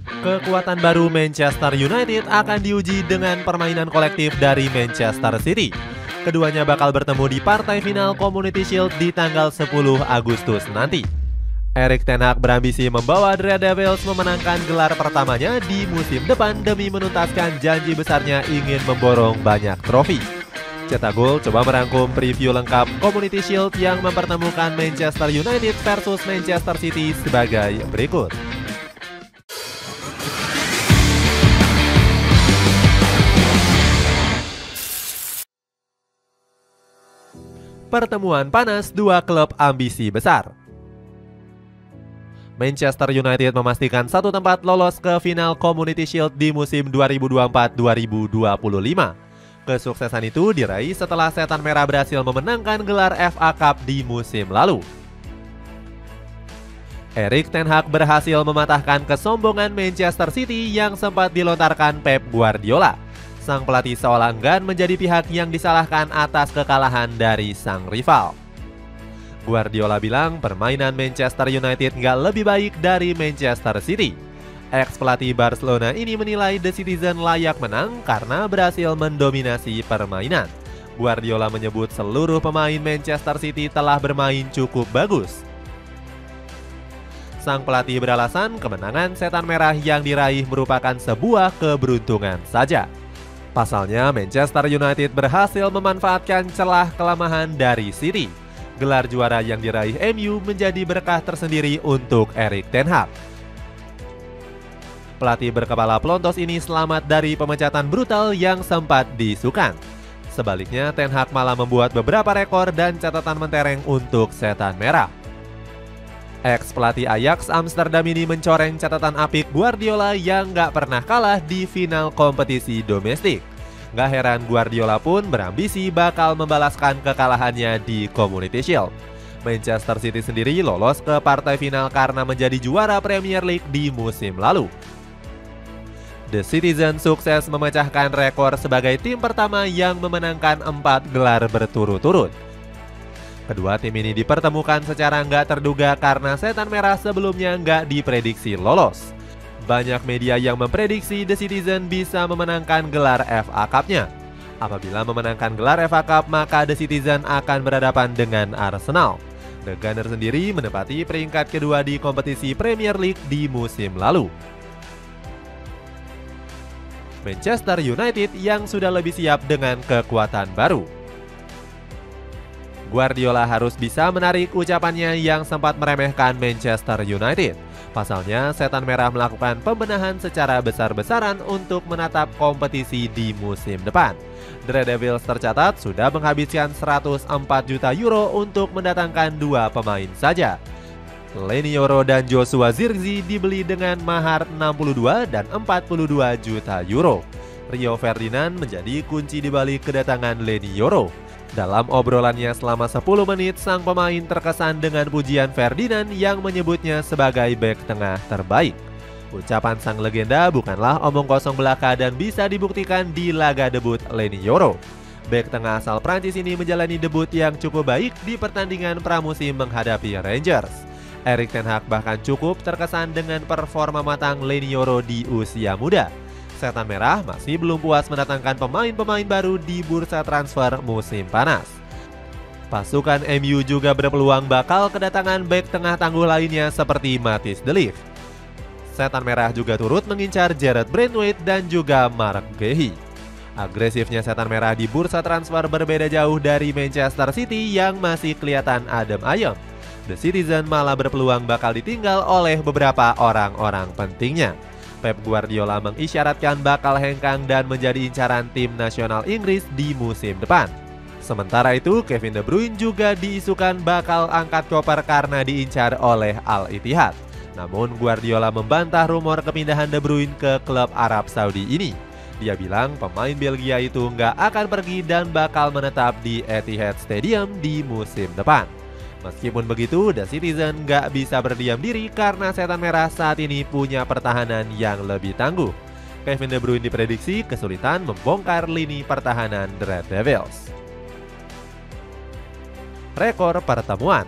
Kekuatan baru Manchester United akan diuji dengan permainan kolektif dari Manchester City. Keduanya bakal bertemu di partai final Community Shield di tanggal 10 Agustus nanti. Erik ten Hag berambisi membawa The Red Devils memenangkan gelar pertamanya di musim depan demi menuntaskan janji besarnya ingin memborong banyak trofi. Cetak Gol coba merangkum preview lengkap Community Shield yang mempertemukan Manchester United versus Manchester City sebagai berikut. Pertemuan panas dua klub ambisi besar. Manchester United memastikan satu tempat lolos ke final Community Shield di musim 2024-2025. Kesuksesan itu diraih setelah Setan Merah berhasil memenangkan gelar FA Cup di musim lalu. Erik ten Hag berhasil mematahkan kesombongan Manchester City yang sempat dilontarkan Pep Guardiola. Sang pelatih seolah enggan menjadi pihak yang disalahkan atas kekalahan dari sang rival. Guardiola bilang permainan Manchester United nggak lebih baik dari Manchester City. Ex-pelatih Barcelona ini menilai The Citizen layak menang karena berhasil mendominasi permainan. Guardiola menyebut seluruh pemain Manchester City telah bermain cukup bagus. Sang pelatih beralasan kemenangan Setan Merah yang diraih merupakan sebuah keberuntungan saja. Pasalnya, Manchester United berhasil memanfaatkan celah kelemahan dari City. Gelar juara yang diraih MU menjadi berkah tersendiri untuk Erik ten Hag. Pelatih berkepala pelontos ini selamat dari pemecatan brutal yang sempat diisukan. Sebaliknya, ten Hag malah membuat beberapa rekor dan catatan mentereng untuk Setan Merah. Ex-pelatih Ajax Amsterdam ini mencoreng catatan apik Guardiola yang gak pernah kalah di final kompetisi domestik. Gak heran Guardiola pun berambisi bakal membalaskan kekalahannya di Community Shield. Manchester City sendiri lolos ke partai final karena menjadi juara Premier League di musim lalu. The Citizen sukses memecahkan rekor sebagai tim pertama yang memenangkan 4 gelar berturut-turut. Kedua tim ini dipertemukan secara nggak terduga karena Setan Merah sebelumnya nggak diprediksi lolos. Banyak media yang memprediksi The Citizen bisa memenangkan gelar FA Cup-nya. Apabila memenangkan gelar FA Cup, maka The Citizen akan berhadapan dengan Arsenal. The Gunners sendiri menempati peringkat kedua di kompetisi Premier League di musim lalu. Manchester United yang sudah lebih siap dengan kekuatan baru. Guardiola harus bisa menarik ucapannya yang sempat meremehkan Manchester United. Pasalnya, Setan Merah melakukan pembenahan secara besar-besaran untuk menatap kompetisi di musim depan. The Red Devils tercatat sudah menghabiskan 104 juta euro untuk mendatangkan 2 pemain saja. Leny Yoro dan Joshua Zirkzee dibeli dengan mahar 62 dan 42 juta euro. Rio Ferdinand menjadi kunci di balik kedatangan Leny Yoro. Dalam obrolannya selama 10 menit, sang pemain terkesan dengan pujian Ferdinand yang menyebutnya sebagai bek tengah terbaik. Ucapan sang legenda bukanlah omong kosong belaka dan bisa dibuktikan di laga debut Leny Yoro. Bek tengah asal Prancis ini menjalani debut yang cukup baik di pertandingan pramusim menghadapi Rangers. Erik ten Hag bahkan cukup terkesan dengan performa matang Leny Yoro di usia muda. Setan Merah masih belum puas mendatangkan pemain-pemain baru di bursa transfer musim panas. Pasukan MU juga berpeluang bakal kedatangan bek tengah tangguh lainnya seperti Matthijs de Ligt. Setan Merah juga turut mengincar Jarrad Branthwaite dan juga Marc Guéhi. Agresifnya Setan Merah di bursa transfer berbeda jauh dari Manchester City yang masih kelihatan adem ayem. The Citizen malah berpeluang bakal ditinggal oleh beberapa orang-orang pentingnya. Pep Guardiola mengisyaratkan bakal hengkang dan menjadi incaran tim nasional Inggris di musim depan. Sementara itu, Kevin De Bruyne juga diisukan bakal angkat koper karena diincar oleh Al Ittihad. Namun Guardiola membantah rumor kepindahan De Bruyne ke klub Arab Saudi ini. Dia bilang pemain Belgia itu nggak akan pergi dan bakal menetap di Etihad Stadium di musim depan. Meskipun begitu, The Citizen nggak bisa berdiam diri karena Setan Merah saat ini punya pertahanan yang lebih tangguh. Kevin De Bruyne diprediksi kesulitan membongkar lini pertahanan The Red Devils. Rekor pertemuan.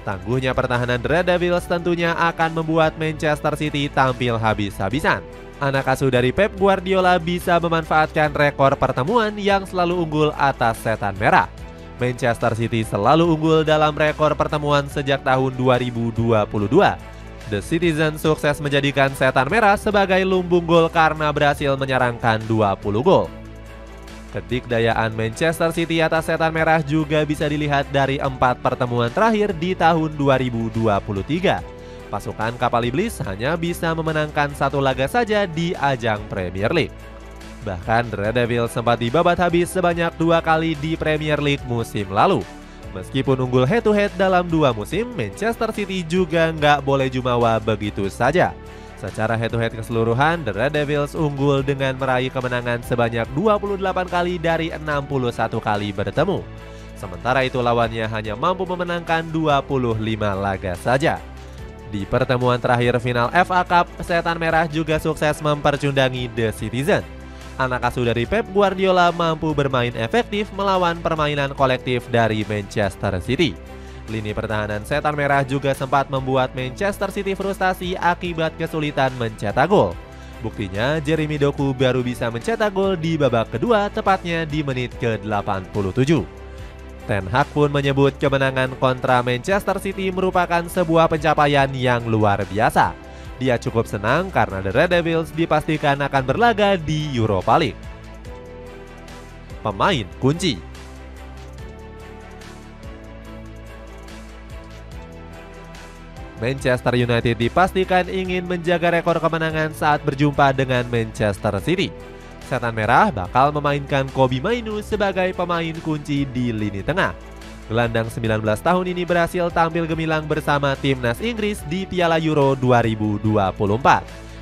Tangguhnya pertahanan The Red Devils tentunya akan membuat Manchester City tampil habis-habisan. Anak asuh dari Pep Guardiola bisa memanfaatkan rekor pertemuan yang selalu unggul atas Setan Merah. Manchester City selalu unggul dalam rekor pertemuan sejak tahun 2022. The Citizen sukses menjadikan Setan Merah sebagai lumbung gol karena berhasil menyarangkan 20 gol. Kedikdayaan Manchester City atas Setan Merah juga bisa dilihat dari 4 pertemuan terakhir di tahun 2023. Pasukan Kapal Iblis hanya bisa memenangkan 1 laga saja di ajang Premier League. Bahkan The Red Devils sempat dibabat habis sebanyak 2 kali di Premier League musim lalu. Meskipun unggul head-to-head dalam 2 musim, Manchester City juga nggak boleh jumawa begitu saja. Secara head-to-head keseluruhan, The Red Devils unggul dengan meraih kemenangan sebanyak 28 kali dari 61 kali bertemu. Sementara itu lawannya hanya mampu memenangkan 25 laga saja. Di pertemuan terakhir final FA Cup, Setan Merah juga sukses mempercundangi The Citizen. Anak asuh dari Pep Guardiola mampu bermain efektif melawan permainan kolektif dari Manchester City. Lini pertahanan Setan Merah juga sempat membuat Manchester City frustasi akibat kesulitan mencetak gol. Buktinya Jeremy Doku baru bisa mencetak gol di babak kedua tepatnya di menit ke-87. Ten Hag pun menyebut kemenangan kontra Manchester City merupakan sebuah pencapaian yang luar biasa. Dia cukup senang karena The Red Devils dipastikan akan berlaga di Europa League. Pemain kunci. Manchester United dipastikan ingin menjaga rekor kemenangan saat berjumpa dengan Manchester City. Setan Merah bakal memainkan Kobbie Mainoo sebagai pemain kunci di lini tengah. Gelandang 19 tahun ini berhasil tampil gemilang bersama timnas Inggris di Piala Euro 2024.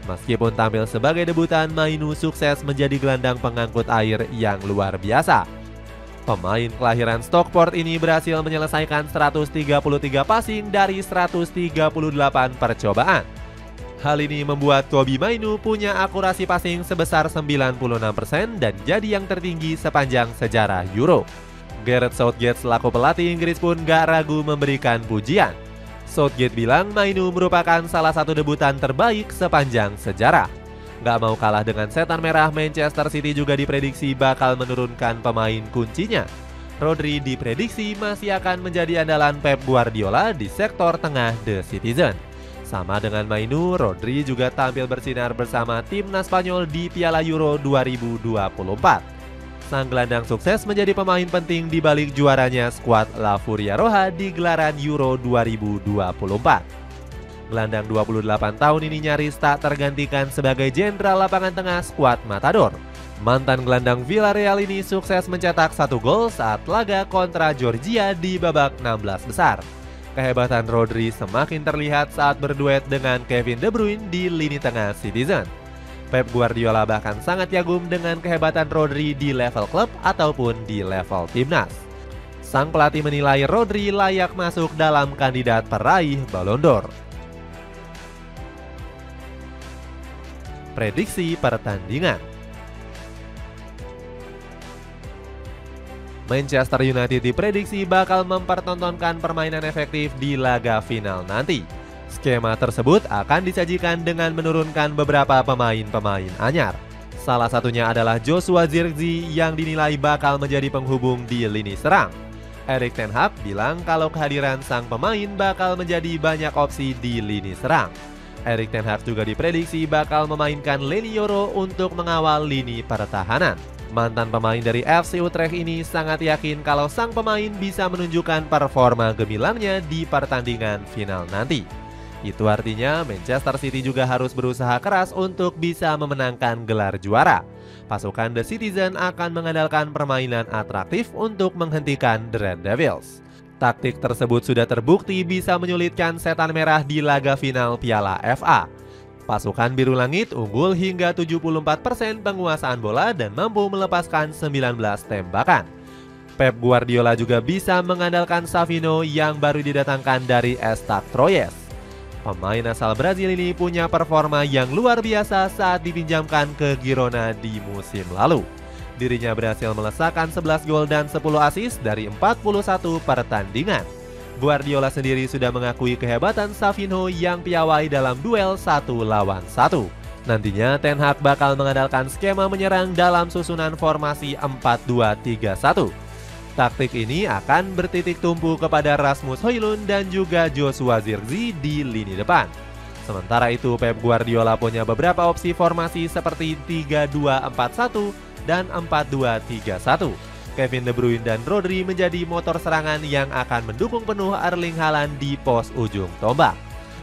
Meskipun tampil sebagai debutan, Mainoo sukses menjadi gelandang pengangkut air yang luar biasa. Pemain kelahiran Stockport ini berhasil menyelesaikan 133 passing dari 138 percobaan. Hal ini membuat Kobbie Mainoo punya akurasi passing sebesar 96% dan jadi yang tertinggi sepanjang sejarah Euro. Gareth Southgate selaku pelatih Inggris pun gak ragu memberikan pujian. Southgate bilang Mainoo merupakan salah satu debutan terbaik sepanjang sejarah. Gak mau kalah dengan Setan Merah, Manchester City juga diprediksi bakal menurunkan pemain kuncinya. Rodri diprediksi masih akan menjadi andalan Pep Guardiola di sektor tengah The Citizen. Sama dengan Mainoo, Rodri juga tampil bersinar bersama timnas Spanyol di Piala Euro 2024. Sang gelandang sukses menjadi pemain penting di balik juaranya skuad La Furia Roja di gelaran Euro 2024. Gelandang 28 tahun ini nyaris tak tergantikan sebagai jenderal lapangan tengah skuad Matador. Mantan gelandang Villarreal ini sukses mencetak 1 gol saat laga kontra Georgia di babak 16 besar. Kehebatan Rodri semakin terlihat saat berduet dengan Kevin De Bruyne di lini tengah Citizen. Pep Guardiola bahkan sangat kagum dengan kehebatan Rodri di level klub ataupun di level timnas. Sang pelatih menilai Rodri layak masuk dalam kandidat peraih Ballon d'Or. Prediksi pertandingan. Manchester United diprediksi bakal mempertontonkan permainan efektif di laga final nanti. Skema tersebut akan disajikan dengan menurunkan beberapa pemain-pemain anyar. Salah satunya adalah Joshua Zirkzee yang dinilai bakal menjadi penghubung di lini serang. Erik ten Hag bilang kalau kehadiran sang pemain bakal menjadi banyak opsi di lini serang. Erik ten Hag juga diprediksi bakal memainkan Leny Yoro untuk mengawal lini pertahanan. Mantan pemain dari FC Utrecht ini sangat yakin kalau sang pemain bisa menunjukkan performa gemilangnya di pertandingan final nanti. Itu artinya Manchester City juga harus berusaha keras untuk bisa memenangkan gelar juara. Pasukan The Citizen akan mengandalkan permainan atraktif untuk menghentikan The Red Devils. Taktik tersebut sudah terbukti bisa menyulitkan Setan Merah di laga final Piala FA. Pasukan Biru Langit unggul hingga 74% penguasaan bola dan mampu melepaskan 19 tembakan. Pep Guardiola juga bisa mengandalkan Savino yang baru didatangkan dari Stade Troyes. Pemain asal Brazil ini punya performa yang luar biasa saat dipinjamkan ke Girona di musim lalu. Dirinya berhasil melesakkan 11 gol dan 10 assist dari 41 pertandingan. Guardiola sendiri sudah mengakui kehebatan Savinho yang piawai dalam duel 1-1. Nantinya Ten Hag bakal mengandalkan skema menyerang dalam susunan formasi 4-2-3-1. Taktik ini akan bertitik tumpu kepada Rasmus Højlund dan juga Joshua Zirkzee di lini depan. Sementara itu Pep Guardiola punya beberapa opsi formasi seperti 3-2-4-1 dan 4-2-3-1. Kevin De Bruyne dan Rodri menjadi motor serangan yang akan mendukung penuh Erling Haaland di pos ujung tombak.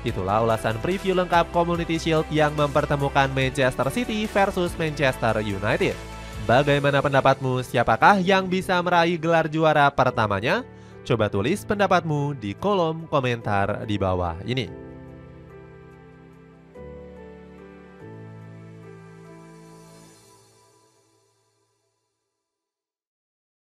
Itulah ulasan preview lengkap Community Shield yang mempertemukan Manchester City versus Manchester United. Bagaimana pendapatmu? Siapakah yang bisa meraih gelar juara pertamanya? Coba tulis pendapatmu di kolom komentar di bawah ini.